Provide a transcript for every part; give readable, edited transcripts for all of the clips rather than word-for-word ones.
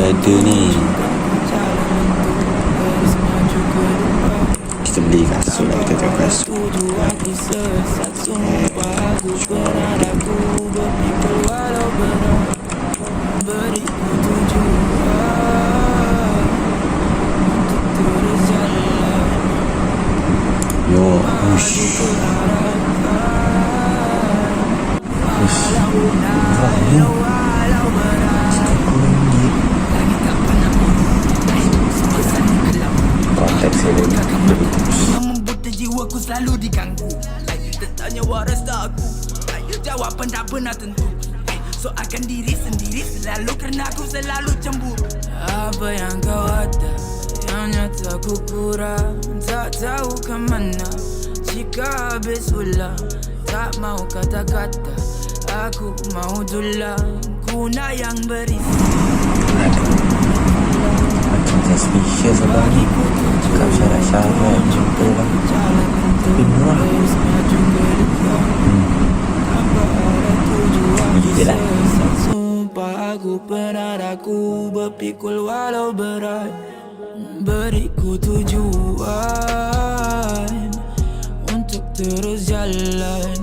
ada ni. Kita beli kasut lah, kita tengok kasut. Yo, ush. Murah ni. Konteks saya lagi. Membuta jiwaku selalu diganggu. Tanya waras tak aku. Jawapan tak pernah tentu. Soalkan diri sendiri selalu kerana aku selalu cemburu. Apa yang kau ada yang nyata ku kurang, tak tahu ke mana. Jika habis ulang, tak mau kata-kata, aku mau tulang guna yang berisi. Macam suspicious abang ni. Cakap syarat-syarat jumpa lah. Tapi murah. Begitu lah. Sumpah aku pernah ragu berpikul walau berat. Beriku tujuan untuk terus jalan,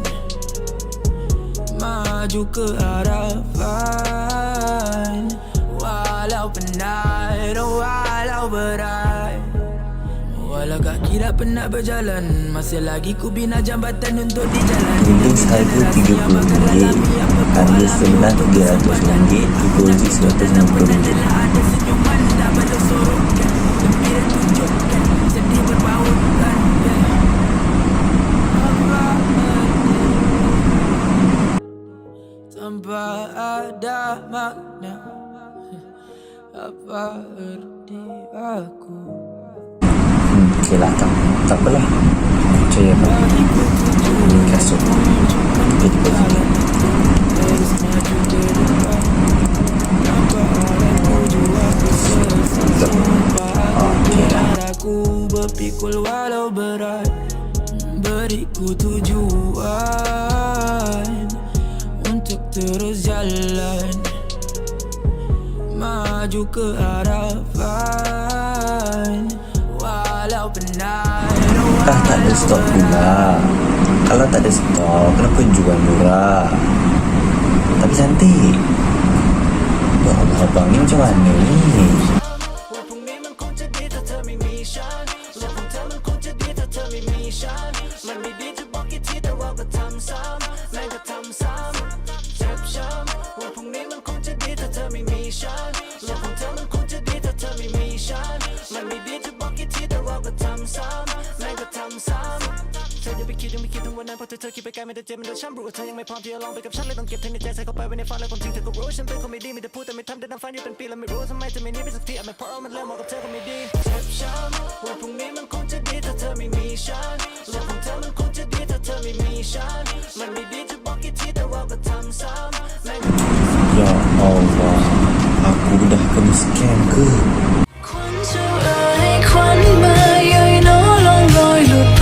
maju ke harapan. Walau penat, walau berat, walau kaki tak pernah berjalan, masih lagi ku bina jambatan untuk dijalan. Tulis harga RM30, harga sebelah RM300, deposit RM150. Ada senyuman tak pada sorongkan, gembira tunjukkan, sedih berbautkan. Tanpa ada makna, apa arti aku? Okey lah, tak apalah. Percaya kan. Ini kasut. Kita deposit. Okey lah. Aku berpikul walau berat, beriku tujuan untuk terus jalan, maju ke harapan. Walau penat, Tak ada stok pula. Kalau tak ada stok, kenapa jual murah? Tapi cantik. Ya Allah, abang ni macam mana ni? Keep it going, the gym and the shampoo. Telling my palm to your long pick up shot. Don't get any chance. I go by when they fall like on things to go rush and pick on me. Me the put them in time that I'm fine. You've been feeling me rose and my time. Me never see I'm a pearl and lemon. I'll take me deep. Step sham. We're from me, man. Come to data. Tell me, Mishan. Look, I'm telling, come to data. Tell me, Mishan. Man, me did you bucket it. The rock of Tom Sam. Ya Allah, aku dah kena scam ke? ควันจะเอ่ยควันมาย่อยน้อลองลอยหลุดไป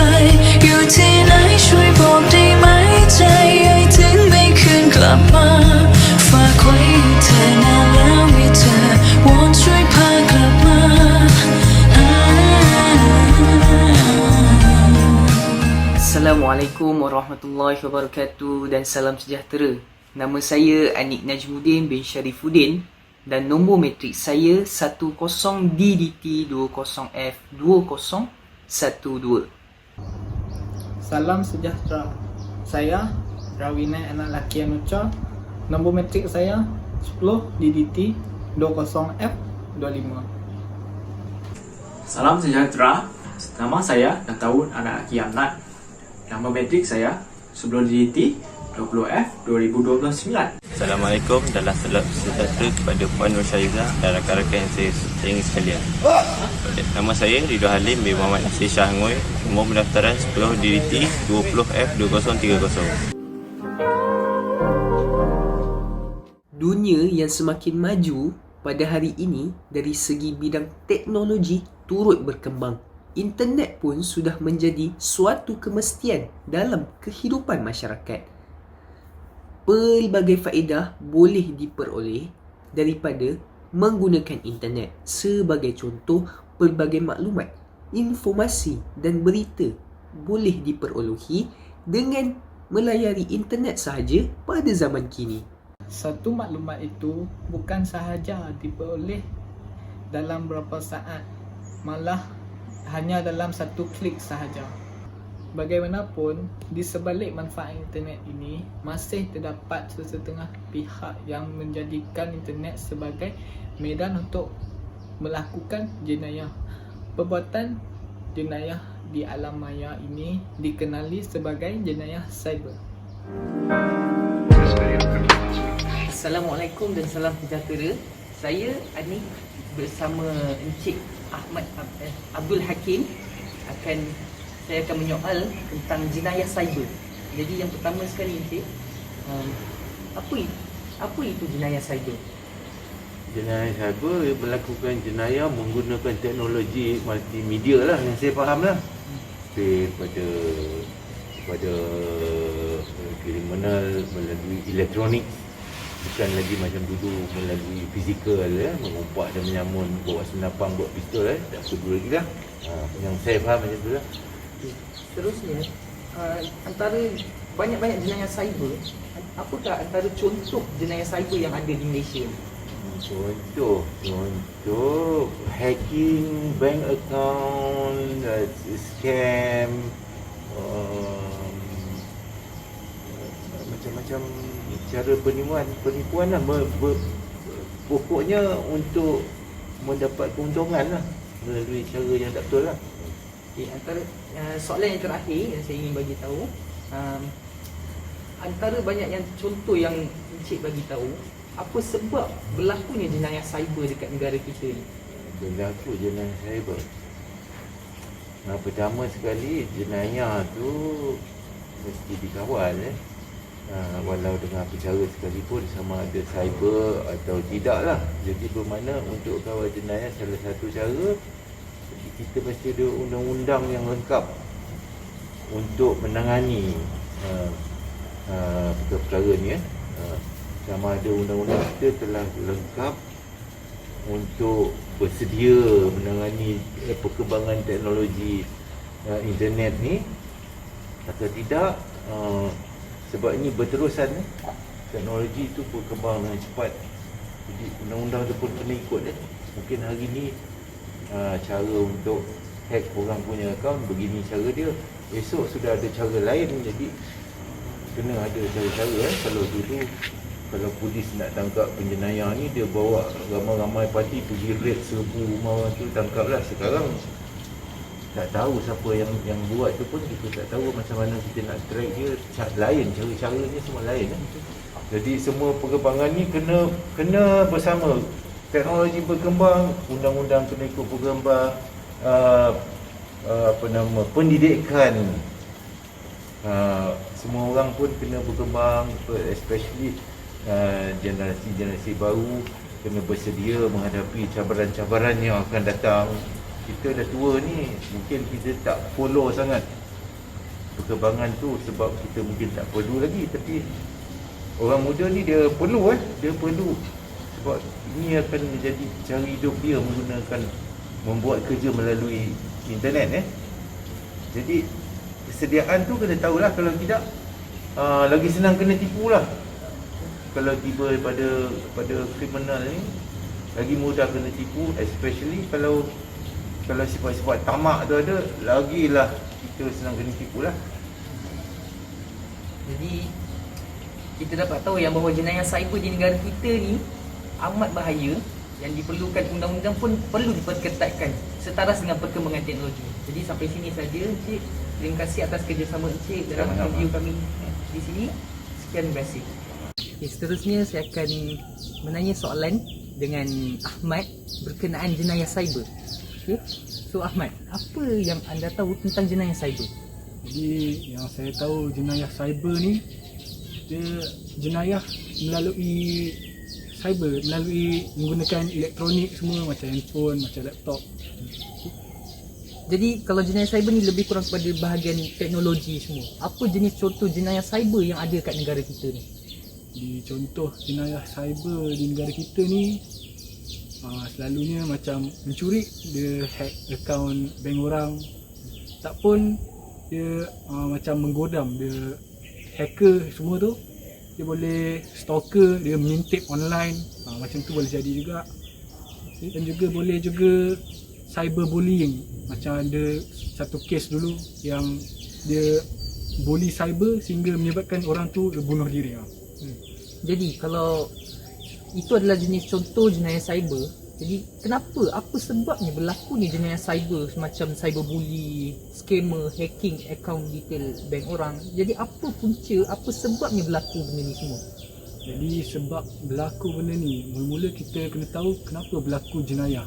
อยู่ที่ไหนช่วยบอกได้ไหมใจย่อยถึงไม่คืนกลับมาฝากไว้ให้เธอนานแล้วไม่เจอวอนช่วยพากลับมา Assalamualaikum warahmatullahi wabarakatuh dan salam sejahtera. Nama saya Anik Najmuddin bin Sharifuddin dan nombor matrik saya 10D20F2012. Salam sejahtera. Saya Rawinai anak laki Anucha. Nombor matrik saya 10DDT20F25. Salam sejahtera. Nama saya Daun anak laki Amnat. Nama matrik saya 10DDT 20F2029. Assalamualaikum dan salam sejahtera kepada Puan Nur Syaizah dan rakan-rakan yang saya sayangi sekalian. Nama saya Ridho Halim bin Muhammad Nasir Shah Angoi. Nombor pendaftaran 10 DDT 20F2030. Dunia yang semakin maju pada hari ini dari segi bidang teknologi turut berkembang. Internet pun sudah menjadi suatu kemestian dalam kehidupan masyarakat. Pelbagai faedah boleh diperoleh daripada menggunakan internet. Sebagai contoh, pelbagai maklumat, informasi dan berita boleh diperolehi dengan melayari internet sahaja pada zaman kini. Satu maklumat itu bukan sahaja diperoleh dalam beberapa saat, malah hanya dalam satu klik sahaja. Bagaimanapun, di sebalik manfaat internet ini, masih terdapat sesetengah pihak yang menjadikan internet sebagai medan untuk melakukan jenayah. Perbuatan jenayah di alam maya ini dikenali sebagai jenayah cyber. Assalamualaikum dan salam sejahtera. Saya Ani bersama Encik Ahmad Abdul Hakim saya akan menyoal tentang jenayah cyber. Jadi yang pertama sekali Encik, apa itu jenayah cyber? Jenayah cyber melakukan jenayah menggunakan teknologi multimedia lah yang saya faham lah. Pada kriminal melalui elektronik, bukan lagi macam dulu melalui fizikal mengumpat dan menyamun, bawa senapang, bawa pistol tak perlu lagi lah. Yang saya faham macam tu lah. Seterusnya, antara banyak-banyak jenayah cyber, apakah antara contoh jenayah cyber yang ada di Malaysia? Contoh hacking bank account, scam, macam-macam cara penipuan lah. Pokoknya untuk mendapat keuntungan lah melalui cara yang tak betul lah. Okay, antara soalan yang terakhir yang saya ingin bagi tahu, antara banyak yang contoh yang Encik bagi tahu, apa sebab berlakunya jenayah cyber dekat negara kita ni? Berlaku jenayah cyber. Pertama sekali, jenayah tu mesti dikawal walau dengan apa cara sekalipun, sama ada cyber atau tidak lah. Jadi bermakna untuk kawal jenayah, salah satu cara kita mesti ada undang-undang yang lengkap untuk menangani perkara ni. Sama ada undang-undang kita telah lengkap untuk bersedia menangani perkembangan teknologi internet ni atau tidak. Sebab ini berterusan, teknologi itu berkembang dengan cepat. Jadi undang-undang tu pun kena ikut. Mungkin hari ni cara untuk hack orang punya akaun begini cara dia, esok sudah ada cara lain. Jadi kena ada cara-cara. Kalau polis nak tangkap penjenayah ni, dia bawa ramai-ramai parti pergi raid 1000 rumah orang tu, tangkap lah. Sekarang tak tahu siapa yang buat tu pun kita tak tahu. Macam mana kita nak track dia, lain cara-caranya semua lain. Jadi semua perkembangan ni kena bersama. Teknologi berkembang, undang-undang kena ikut berkembang, pendidikan semua orang pun kena berkembang, especially generasi baru kena bersedia menghadapi cabaran-cabaran yang akan datang. Kita dah tua ni, mungkin kita tak follow sangat perkembangan tu sebab kita mungkin tak perlu lagi. Tapi orang muda ni dia perlu sebab ini akan menjadi cara hidup dia, membuat kerja melalui internet. Jadi kesediaan tu kena tahulah. Kalau tidak, lagi senang kena tipu lah. Kalau tiba pada kriminal ni, lagi mudah kena tipu. Especially kalau sifat-sifat tamak tu ada, lagilah kita senang kena tipu lah. Jadi kita dapat tahu yang bahawa jenayah cyber di negara kita ni amat bahaya, yang diperlukan undang-undang pun perlu diperketatkan setaras dengan perkembangan teknologi. Jadi sampai sini saja Encik. Terima kasih atas kerjasama Encik dalam review kami di sini. Sekian, terima kasih. Okay, seterusnya saya akan menanya soalan dengan Ahmad berkenaan jenayah cyber. Okay. So Ahmad, apa yang anda tahu tentang jenayah cyber? Jadi yang saya tahu, jenayah cyber ni dia jenayah melalui cyber, melalui menggunakan elektronik semua, macam handphone, macam laptop. Jadi kalau jenayah cyber ni lebih kurang kepada bahagian teknologi semua. Apa jenis contoh jenayah cyber yang ada kat negara kita ni? Di contoh jenayah cyber di negara kita ni, selalunya macam mencuri, dia hack akaun bank orang. Tak pun dia macam menggodam, dia hacker semua tu, dia boleh stalker, dia mengintip online, macam tu boleh jadi juga. Dan juga boleh juga cyberbullying. Macam ada satu kes dulu yang dia bully cyber sehingga menyebabkan orang tu bunuh diri. Jadi kalau itu adalah jenis contoh jenayah cyber, jadi kenapa, apa sebabnya berlakunya jenayah cyber semacam cyberbully, scammer, hacking akaun detail bank orang? Jadi apa punca, apa sebabnya berlaku benda ni semua? Jadi sebab berlaku benda ni, mula-mula kita kena tahu kenapa berlaku jenayah.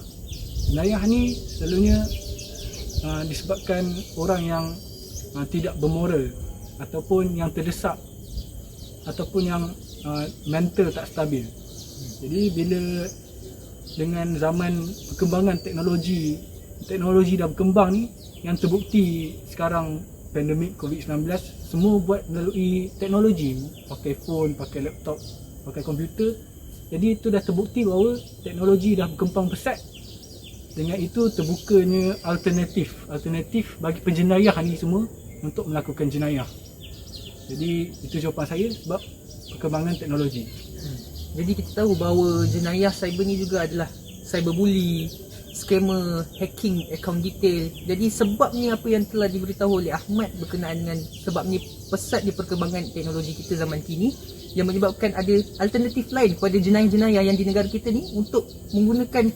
Jenayah ni selalunya disebabkan orang yang tidak bermoral, ataupun yang terdesak, ataupun yang mental tak stabil. Jadi bila dengan zaman perkembangan teknologi dah berkembang ni, yang terbukti sekarang pandemik COVID-19 semua buat melalui teknologi, pakai phone, pakai laptop, pakai komputer. Jadi itu dah terbukti bahawa teknologi dah berkembang pesat. Dengan itu terbukanya alternatif bagi penjenayah ni semua untuk melakukan jenayah. Jadi itu jawapan saya, sebab perkembangan teknologi. Jadi kita tahu bahawa jenayah cyber ni juga adalah cyberbully, scammer, hacking akaun detail. Jadi sebabnya apa yang telah diberitahu oleh Ahmad berkenaan dengan sebabnya pesat di perkembangan teknologi kita zaman kini, yang menyebabkan ada alternatif lain kepada jenayah-jenayah yang di negara kita ni untuk menggunakan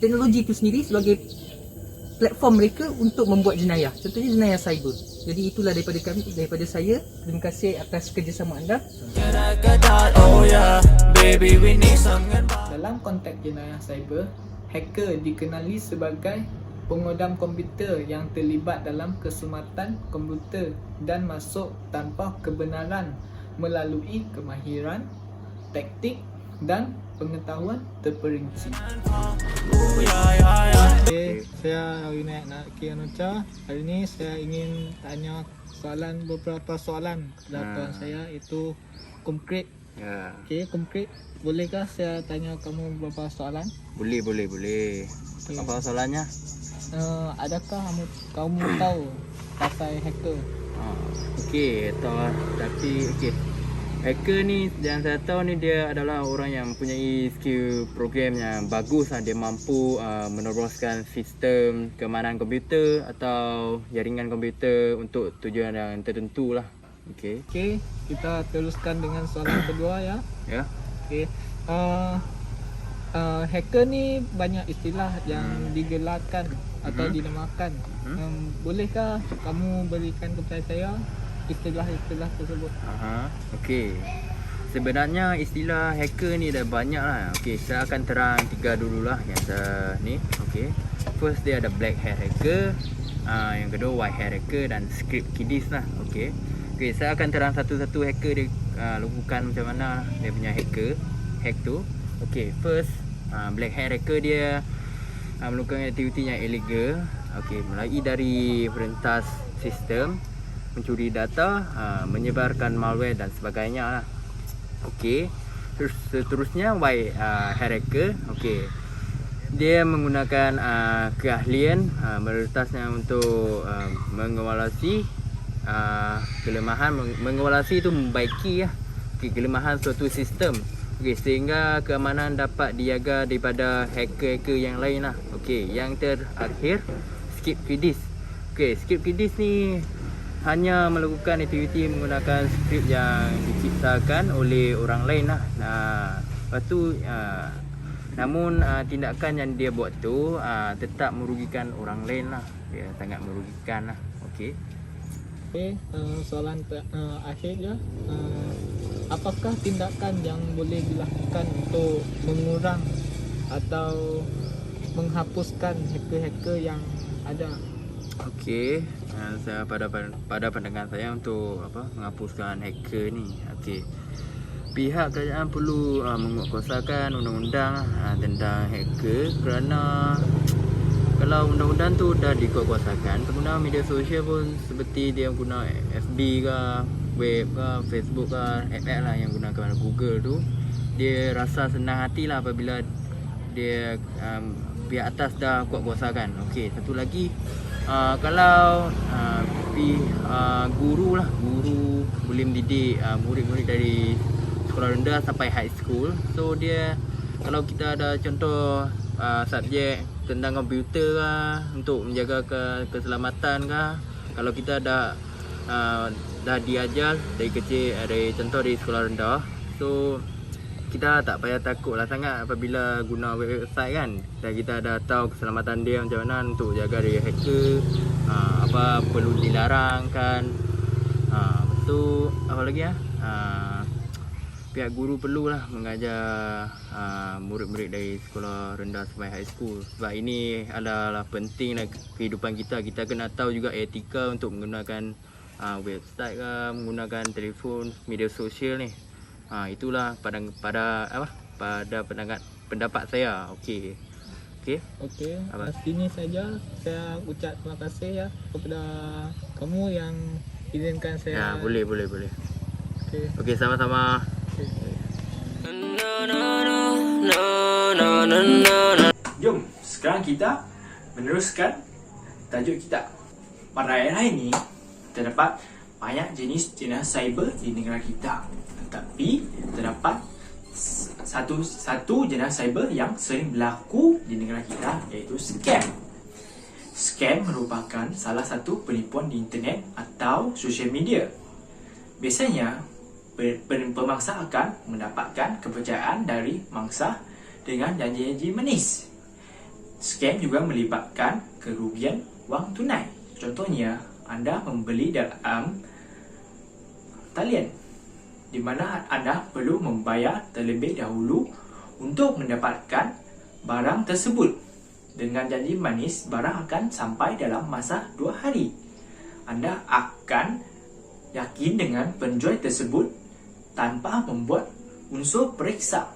teknologi itu sendiri sebagai platform mereka untuk membuat jenayah. Contohnya jenayah cyber. Jadi itulah daripada kami, daripada saya. Terima kasih atas kerjasama anda. Dalam konteks jenayah cyber, hacker dikenali sebagai pengodam komputer yang terlibat dalam keselamatan komputer dan masuk tanpa kebenaran melalui kemahiran, taktik dan pengetahuan terperinci. Saya Winak Kianucha. Hari ini saya ingin tanya beberapa soalan kepada tuan saya, itu konkret. Okey, konkret. Bolehkah saya tanya kamu beberapa soalan? Boleh. Okay. Apa soalannya? Adakah kamu tahu pasal hacker? Okey, tahu lah. Tapi okey. Hacker ni yang saya tahu ni dia adalah orang yang mempunyai skill program yang bagus lah. Dia mampu meneroskan sistem keamanan komputer atau jaringan komputer untuk tujuan yang tertentu lah. Okey. Okey, kita teruskan dengan soalan kedua ya. Ya. Okey. Hacker ni banyak istilah yang digelarkan atau dinamakan. Bolehkah kamu berikan kepada saya istilah-istilah tersebut? Okey. Sebenarnya istilah hacker ni dah banyak lah. Okey, saya akan terang 3 dululah yang saya ni. Okey. First dia ada black hat hacker, yang kedua white hat hacker dan script kiddies lah. Okey. Okey, saya akan terang satu-satu hacker dia lakukan macam mana dia punya hack tu. Okey, first black hat hacker dia melakukan aktiviti yang illegal. Okey, mulai dari perentas sistem, mencuri data, menyebarkan malware dan sebagainya lah. Okey. Terus seterusnya white hat hacker. Okey. Dia menggunakan keahlian meretasnya untuk mengawasi kelemahan, mengawasi itu membaiki lah. Okey, kelemahan suatu sistem. Okey, sehingga keamanan dapat dijaga daripada hacker-hacker yang lain lah. Okey, yang terakhir script kiddies. Okey, script kiddies ni hanya melakukan aktiviti menggunakan skrip yang diciptakan oleh orang lain lah. Lepas tu namun tindakan yang dia buat tu tetap merugikan orang lain lah. Dia sangat merugikan lah. Okey. Okey, soalan akhir je. Apakah tindakan yang boleh dilakukan untuk mengurang atau menghapuskan hacker-hacker yang ada? Okey, saya pada pandangan saya untuk menghapuskan hacker ni. Okey. Pihak kerajaan perlu menguatkuasakan undang-undang tentang hacker, kerana kalau undang-undang tu dah dikuatkuasakan, pengguna media sosial pun seperti dia guna FB ke, web ke, Facebook ke, app lah yang gunakan Google tu, dia rasa senang hati lah apabila dia pihak atas dah kuat-kuasakan. Okey, satu lagi kalau guru boleh mendidik murid-murid dari sekolah rendah sampai high school. So dia, kalau kita ada contoh subjek tentang komputer untuk menjaga keselamatan kalau kita dah diajar dari kecil, dari contoh dari sekolah rendah, so kita tak payah takut lah sangat apabila guna website kan, dan kita dah tahu keselamatan dia macam mana untuk jaga dari hacker, apa perlu dilarang kan. Lepas tu apa lagi pihak guru perlulah mengajar murid-murid dari sekolah rendah sampai high school, sebab ini adalah penting lah kehidupan kita. Kita kena tahu juga etika untuk menggunakan website menggunakan telefon, media sosial ni. Itulah pada pendapat saya. Okey. Sini saja saya ucap terima kasih ya kepada kamu yang izinkan saya. Boleh. Okey, sama-sama. Jom, sekarang kita meneruskan tajuk kita. Pada era ini terdapat banyak jenis cyber di negara kita, tetapi terdapat satu jenis cyber yang sering berlaku di negara kita, iaitu scam. Scam merupakan salah satu penipuan di internet atau sosial media. Biasanya pemangsa akan mendapatkan kepercayaan dari mangsa dengan janji-janji manis. Scam juga melibatkan kerugian wang tunai. Contohnya, anda membeli dalam talian di mana anda perlu membayar terlebih dahulu untuk mendapatkan barang tersebut. Dengan janji manis, barang akan sampai dalam masa 2 hari. Anda akan yakin dengan penjual tersebut tanpa membuat unsur periksa.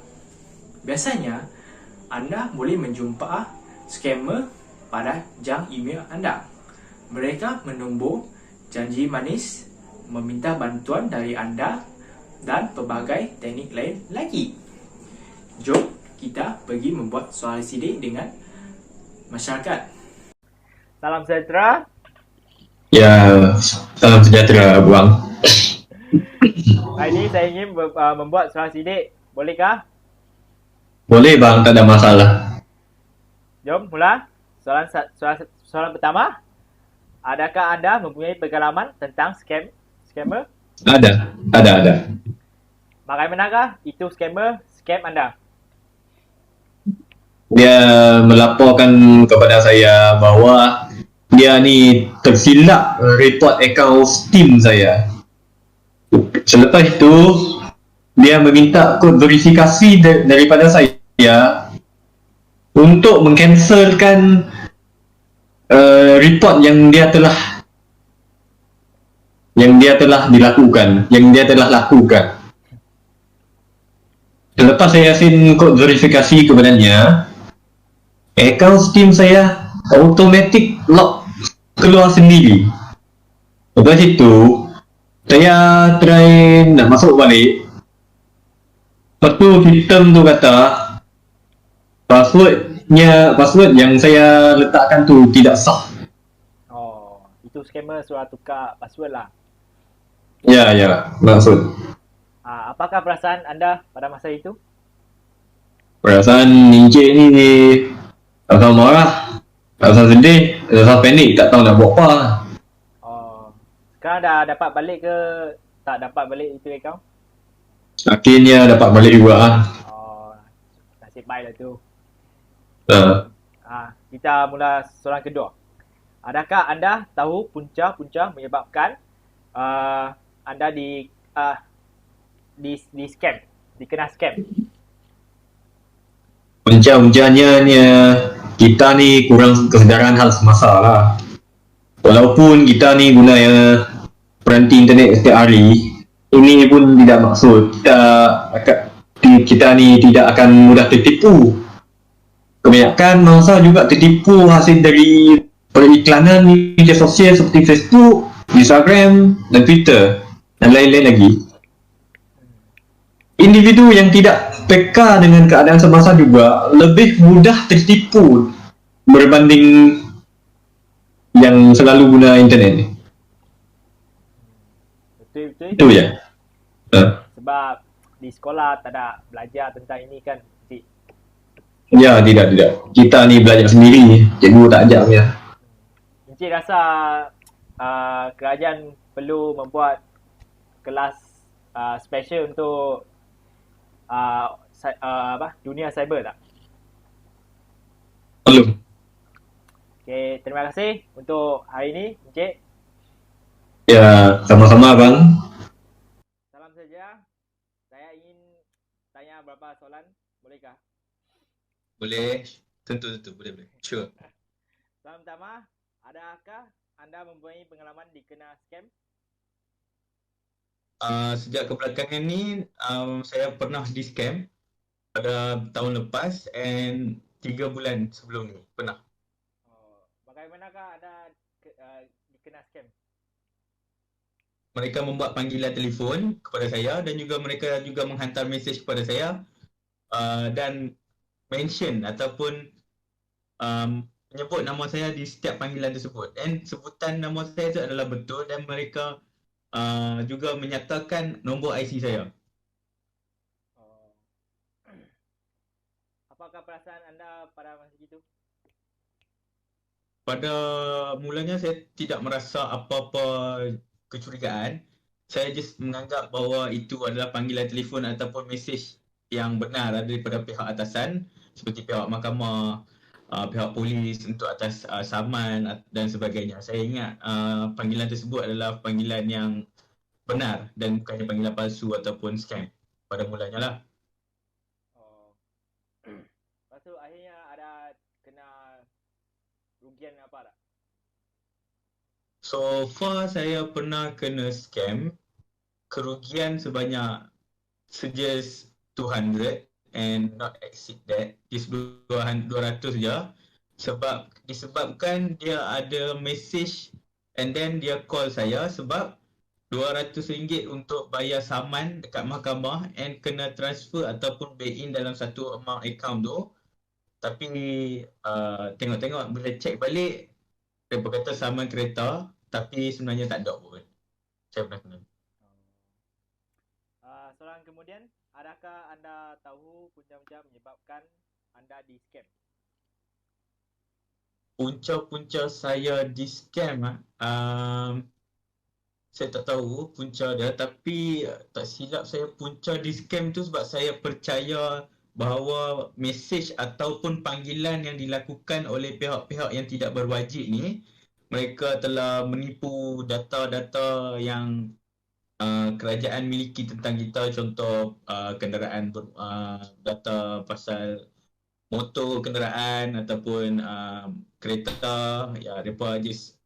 Biasanya, anda boleh menjumpa scammer pada jam email anda. Mereka menumbuk janji manis, meminta bantuan dari anda dan pelbagai teknik lain lagi. Jom kita pergi membuat soal sidik dengan masyarakat. Salam sejahtera. Ya, salam sejahtera, Abang. Hari ini saya ingin membuat soal sidik. Bolehkah? Boleh, Bang, tak ada masalah. Jom mula. Soalan pertama. Adakah anda mempunyai pengalaman tentang scammer? Ada. Bagaimanakah itu scam anda? Dia melaporkan kepada saya bahawa dia ni tersilap report akaun Steam saya. Selepas itu, dia meminta kod verifikasi daripada saya untuk mengcancelkan report yang dia telah lakukan. Selepas saya sin kod verifikasi kepadanya, akaun Steam saya automatic lock keluar sendiri. Lepas itu, saya try nak masuk balik. Lepas tu sistem tu kata password yang saya letakkan tu tidak sah. Oh, itu scammer suruh tukar password lah. Ya, maksud. Apakah perasaan anda pada masa itu? Perasaan Encik ni rasa marah, rasa sedih, rasa panik, tak tahu nak buat apa. Oh, sekarang dah dapat balik ke tak dapat balik itu akaun? Akhirnya dapat balik juga. Oh, nasib baik lah tu. Kita mula soalan kedua. Adakah anda tahu punca-punca menyebabkan anda di scam, dikena scam? Punca-puncanya kita ni kurang kesedaran hal semasa lah. Walaupun kita ni guna peranti internet setiap hari, ini pun tidak maksud kita ni tidak akan mudah tertipu. Kebanyakan mangsa juga tertipu hasil dari periklanan media sosial seperti Facebook, Instagram dan Twitter dan lain-lain lagi. Individu yang tidak peka dengan keadaan semasa juga lebih mudah tertipu berbanding yang selalu guna internet ni. Betul-betul. Itu ya. Sebab di sekolah tak ada belajar tentang ini kan, Cik. Ya, tidak. Kita ni belajar sendiri. Cikgu tak ajak ya. Encik rasa kerajaan perlu membuat kelas special untuk dunia cyber tak? Perlu. Okay, terima kasih untuk hari ini, Encik. Ya, sama-sama bang. Salam saja. Saya ingin tanya beberapa soalan, bolehkah? Boleh. Tentu. Boleh. Sure. Soalan pertama, adakah anda mempunyai pengalaman dikena scam? Sejak kebelakangan ni, saya pernah di-scam pada tahun lepas and 3 bulan sebelum ni. Pernah. Bagaimanakah anda dikena scam? Mereka membuat panggilan telefon kepada saya dan juga mereka juga menghantar mesej kepada saya dan mention ataupun menyebut nama saya di setiap panggilan tersebut. Dan sebutan nama saya itu adalah betul dan mereka juga menyatakan nombor IC saya. Apakah perasaan anda pada masa itu? Pada mulanya saya tidak merasa apa-apa kecurigaan. Saya just menganggap bahawa itu adalah panggilan telefon ataupun mesej yang benar daripada pihak atasan seperti pihak mahkamah, pihak polis untuk atas saman dan sebagainya. Saya ingat panggilan tersebut adalah panggilan yang benar dan bukannya panggilan palsu ataupun scam pada mulanya lah. Lepas tu akhirnya ada kena rugian apa tak? So far saya pernah kena scam kerugian sebanyak just 200 and not exceed that, just 200 saja disebabkan dia ada message and then dia call saya sebab RM200 untuk bayar saman dekat mahkamah and kena transfer ataupun pay in dalam satu amount account tu. Tapi tengok-tengok bila check balik dia berkata saman kereta tapi sebenarnya tak ada pun. Saya pernah kena. Soalan kemudian, adakah anda tahu punca-punca menyebabkan anda di scam? Punca-punca saya di scam saya tak tahu punca dia, tapi tak silap saya punca di scam tu sebab saya percaya bahawa mesej ataupun panggilan yang dilakukan oleh pihak-pihak yang tidak berwajib ni, mereka telah menipu data-data yang kerajaan miliki tentang kita. Contoh kenderaan, data pasal motor kenderaan ataupun kereta. Ya, mereka just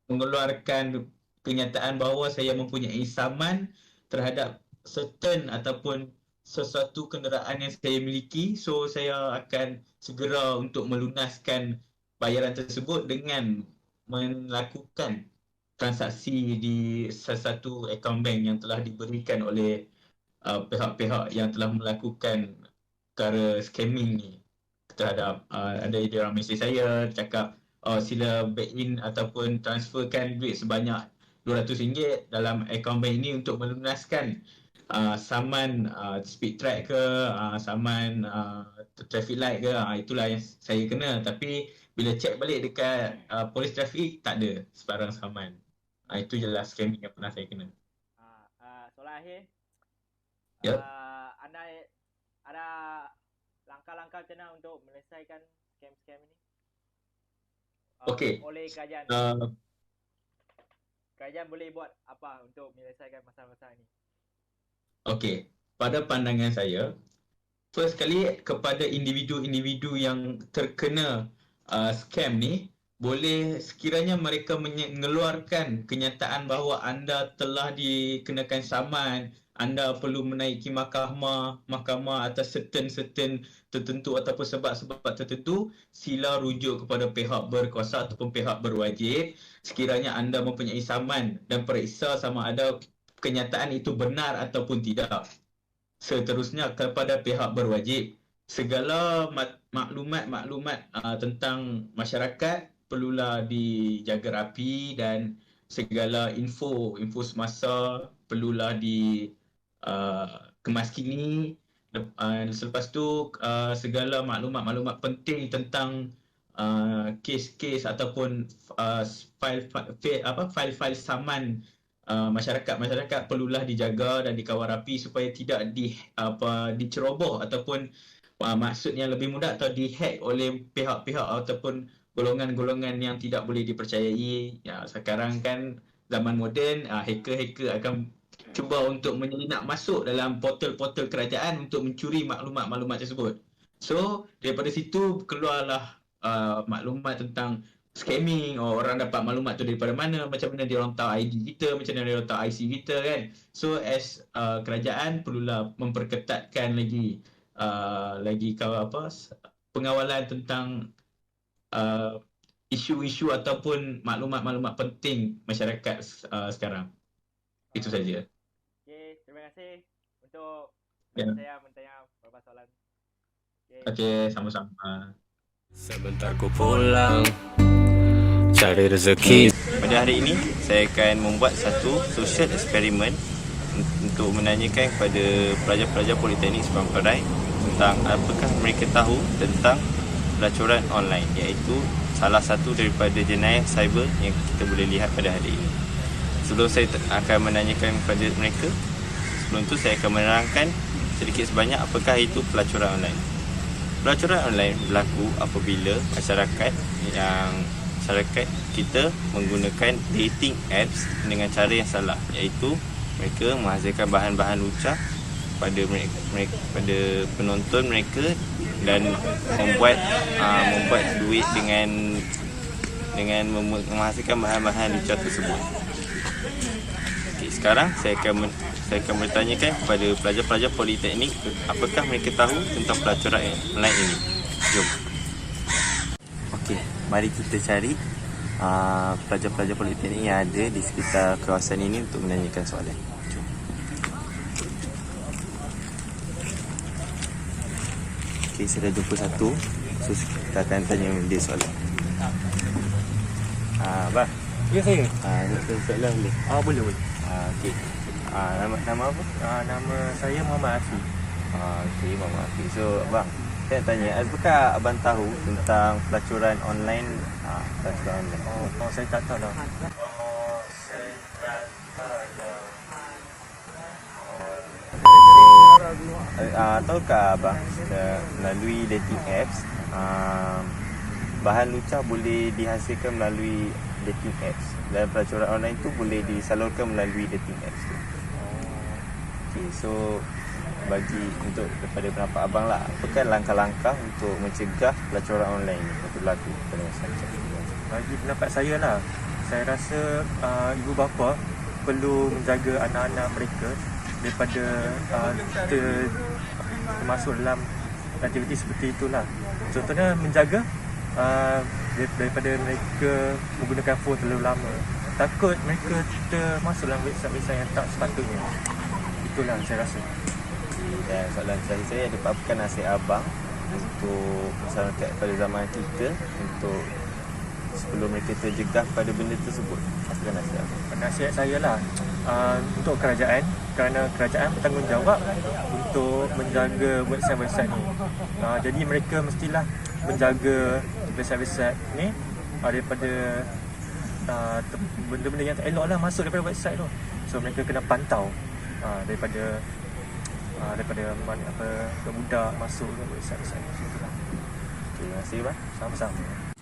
mengeluarkan kenyataan bahawa saya mempunyai saman terhadap certain ataupun sesuatu kenderaan yang saya miliki. So saya akan segera untuk melunaskan bayaran tersebut dengan melakukan transaksi di sesuatu akaun bank yang telah diberikan oleh pihak-pihak yang telah melakukan perkara scamming ni terhadap ada dia orang mesej saya cakap sila back in ataupun transferkan duit sebanyak RM200 dalam akaun bank ini untuk melunaskan saman speed track ke, saman traffic light ke. Itulah yang saya kena. Tapi bila cek balik dekat polis trafik, tak ada sebarang saman. Itu jelas scamming yang pernah saya kena. Soalan akhir. Ya. Anda ada langkah-langkah macam mana untuk menyelesaikan scam-scam ini? Okey. Oleh kerajaan. Kerajaan boleh buat apa untuk menyelesaikan masalah-masalah ini? Okey. Pada pandangan saya, first kali kepada individu-individu yang terkena scam ni, boleh sekiranya mereka mengeluarkan kenyataan bahawa anda telah dikenakan saman, anda perlu menaiki mahkamah atas certain tertentu ataupun sebab-sebab tertentu, sila rujuk kepada pihak berkuasa ataupun pihak berwajib sekiranya anda mempunyai saman dan periksa sama ada kenyataan itu benar ataupun tidak. seterusnya kepada pihak berwajib. Segala maklumat tentang masyarakat perlulah dijaga rapi dan segala info semasa perlulah dikemas kini. Selepas tu segala maklumat penting tentang kes-kes ataupun file-file saman masyarakat perlulah dijaga dan dikawal rapi supaya tidak diceroboh ataupun maksudnya lebih mudah atau dihack oleh pihak-pihak ataupun golongan-golongan yang tidak boleh dipercayai. Ya, sekarang kan zaman moden, hacker-hacker akan cuba untuk menyelinap masuk dalam portal-portal kerajaan untuk mencuri maklumat-maklumat tersebut. So, daripada situ keluarlah maklumat tentang scamming, orang dapat maklumat tu daripada mana, macam mana dia orang tahu ID kita, macam mana dia orang tahu IC kita kan. So as kerajaan perlulah memperketatkan lagi pengawalan tentang isu-isu ataupun maklumat-maklumat penting masyarakat sekarang. Itu saja. Okey, terima kasih untuk saya bertanya beberapa soalan. Okey, sama-sama. Sebentar ku pulang cari rezeki. Pada hari ini saya akan membuat satu social eksperimen untuk menanyakan kepada pelajar-pelajar Politeknik Sepang Perai tentang apakah mereka tahu tentang pelacuran online, iaitu salah satu daripada jenayah cyber yang kita boleh lihat pada hari ini. Sebelum saya akan menanyakan kepada mereka, sebelum tu saya akan menerangkan sedikit sebanyak apakah itu pelacuran online. Pelacuran online berlaku apabila masyarakat kita menggunakan dating apps dengan cara yang salah, iaitu mereka menghasilkan bahan-bahan lucah pada penonton mereka dan membuat duit dengan menghasilkan bahan-bahan lucah tersebut. Okay, sekarang saya akan bertanyakan kepada pelajar-pelajar Politeknik apakah mereka tahu tentang pelacuran online ini. Jom. Okey, mari kita cari pelajar-pelajar Politeknik yang ada di sekitar kawasan ini untuk menanyakan soalan. Jom. Okey, saya dah jumpa satu. So kita akan tanya dia soalan. Abah. Ya, saya. Soalan boleh? Boleh. Okey. Nama apa? Nama saya Muhammad Afiq. Okey, Muhammad Afiq. So, abang, saya nak tanya, apakah abang tahu tentang pelacuran online? Saya tak tahu dah. Tahukah abang melalui dating apps, bahan lucah boleh dihasilkan melalui dating apps, dan pelacuran online tu boleh disalurkan melalui dating apps tu. Okay, so daripada pendapat abang lah, apakah langkah-langkah untuk mencegah pelacuran online ni berlaku pada masyarakat? Bagi pendapat saya lah, saya rasa ibu bapa perlu menjaga anak-anak mereka daripada termasuk dalam aktiviti seperti itulah. Contohnya menjaga daripada mereka menggunakan phone terlalu lama. Takut mereka termasuk dalam website-website yang tak sepatutnya. Itulah saya rasa. Dan soalan saya ada apa nasihat abang untuk masyarakat pada zaman kita untuk sebelum mereka terjegal pada benda tersebut? Apa nasihat abang? Nasihat saya lah untuk kerajaan, kerana kerajaan bertanggungjawab untuk menjaga website-website ni. Jadi mereka mestilah menjaga website-website ni daripada benda-benda yang tak elok lah masuk daripada website tu. So mereka kena pantau daripada budak masuk ke website-website tu. Terima kasih bang. Sama-sama.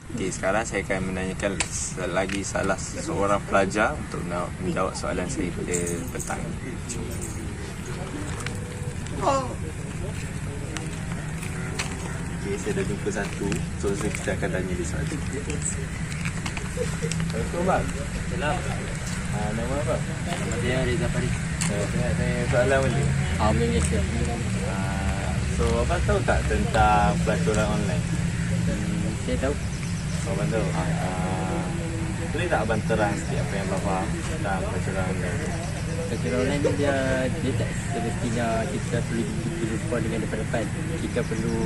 Okay, sekarang saya akan menanyakan lagi salah seorang pelajar untuk nak menjawab soalan saya pada petang ini. Okay, saya dah jumpa satu. So kita akan tanya dia soalan. Assalamualaikum bang. Salam. Nama apa? Nama saya Reza Farid. Saya tanya soalan boleh? Boleh. So abang tahu tak tentang pelacuran online? Saya tahu. Abang tahu? Boleh tak abang terang sikit apa yang abang faham tentang pelacuran online? pelajaran online ni dia tak semestinya kita perlu jumpa dengan depan-depan. Kita perlu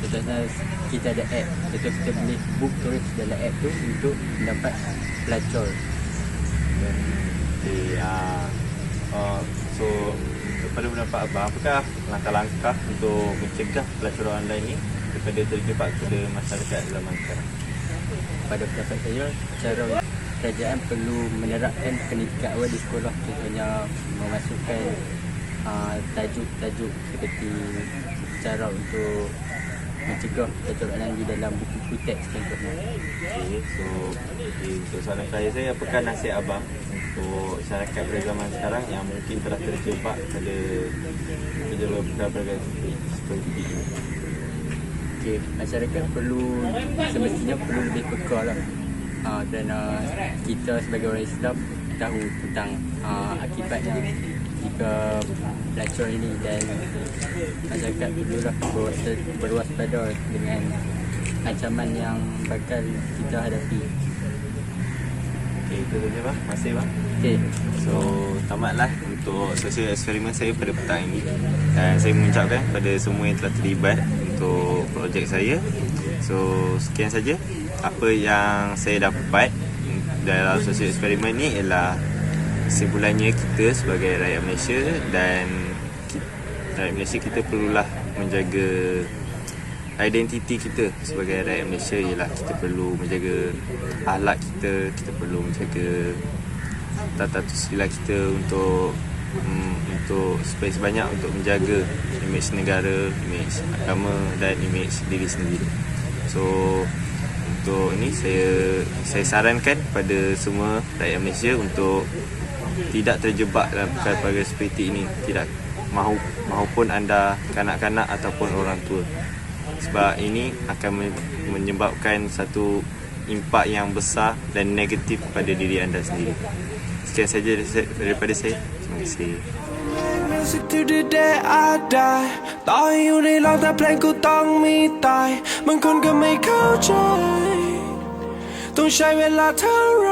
contohnya kita ada app, contoh kita boleh book terus dalam app tu untuk mendapat pelacur. So daripada pendapat abang, apakah langkah-langkah untuk mencegah pelacuran online ni daripada terjebak kepada masyarakat zaman sekarang? Pada pendapat saya, cara kerajaan perlu menerapkan pendidikan awal di sekolah, contohnya memasukkan tajuk-tajuk seperti cara untuk mencegah pelacuran online di dalam buku-buku teks contohnya. So untuk soalan saya, apakah nasihat abang untuk masyarakat pada zaman sekarang yang mungkin telah terjebak pada perkara-perkara seperti ini? Masyarakat semestinya perlu lebih peka lah. Dan kita sebagai orang Islam tahu tentang akibatnya jika pelacur ini, dan masyarakat perlulah berwaspada dengan ancaman yang bakal kita hadapi. Itu saja bang. Terima kasih bang. So tamatlah untuk social eksperimen saya pada petang ini, dan saya mengucapkan kepada semua yang telah terlibat untuk projek saya. So sekian saja apa yang saya dapat dalam social eksperimen ni ialah kesimpulannya kita sebagai rakyat Malaysia dan rakyat Malaysia kita perlulah menjaga identiti kita sebagai rakyat Malaysia, ialah kita perlu menjaga akhlak kita, kita perlu menjaga tata susila kita untuk supaya sebanyak untuk menjaga imej negara, imej agama dan imej diri sendiri. So untuk ini saya sarankan kepada semua rakyat Malaysia untuk tidak terjebak dalam perkara-perkara seperti ini, tidak mahupun anda kanak-kanak ataupun orang tua, sebab ini akan menyebabkan satu impak yang besar dan negatif pada diri anda sendiri. Sekian saja daripada saya. Terima kasih. Music to the day I die ต่อให้อยู่ในโลกแต่เพลงกูต้องมีตายบางคนก็ไม่เข้าใจต้องใช้เวลาเท่าไร